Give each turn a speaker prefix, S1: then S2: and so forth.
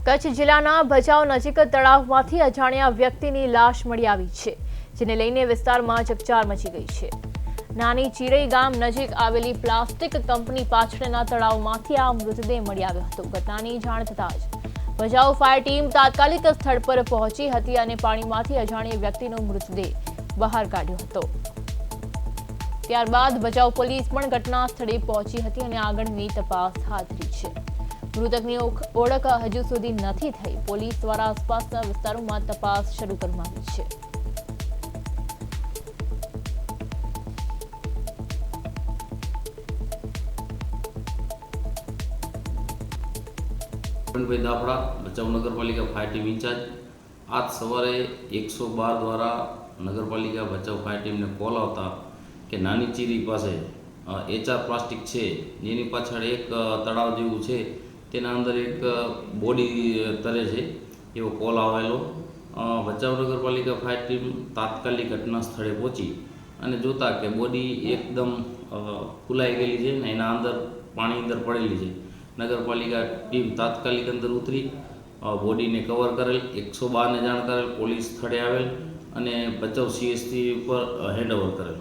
S1: કચ્છ જિલ્લાના ભચાઉ નજીક તળાવમાંથી અજાણ્યા વ્યક્તિની લાશ મળી આવી છે, જેને લઈને વિસ્તારમાં ચકચાર મચી ગઈ છે। નાની ચીરઈ ગામ નજીક આવેલી પ્લાસ્ટિક કંપની પાછળના તળાવમાંથી આ મૃતદેહ મળી આવ્યો હતો। ઘટનાની જાણ થતાં જ ભચાઉ ફાયર ટીમ તાત્કાલિક સ્થળ પર પહોંચી હતી અને પાણીમાંથી અજાણ્યા વ્યક્તિનો મૃતદેહ બહાર કાઢ્યો હતો। ત્યારબાદ ભચાઉ પોલીસ પણ ઘટના સ્થળે પહોંચી હતી અને આગળની તપાસ હાથ ધરી છે। મૃતકની ઓળખ હજુ સુધી નથી થઈ। પોલીસ દ્વારા આસપાસના વિસ્તારોમાં તપાસ શરૂ કરવામાં આવી છે।
S2: દાફડા ભચાઉ નગરપાલિકા ફાયર ટીમ ઇન્ચાર્જ આજ સવારે 112 દ્વારા નગરપાલિકા ભચાઉ ફાયર ટીમને કોલ આવતા કે નાની ચીરી પાસે HR પ્લાસ્ટિક છે, જેની પાછળ એક તળાવ જેવું છે, તેના અંદર એક બોડી તરે છે એવો કોલ આવેલો। ભચાઉ નગરપાલિકા ફાયર ટીમ તાત્કાલિક ઘટના સ્થળે પહોંચી અને જોતા કે બોડી એકદમ ફૂલાઈ ગયેલી છે ને એના અંદર પાણી અંદર પડેલી છે। નગરપાલિકા ટીમ તાત્કાલિક અંદર ઉતરી બોડીને કવર કરેલ, 112ને જાણ કરેલ, પોલીસ સ્થળે આવેલ અને ભચાઉ CST ઉપર હેન્ડઓવર કરેલ।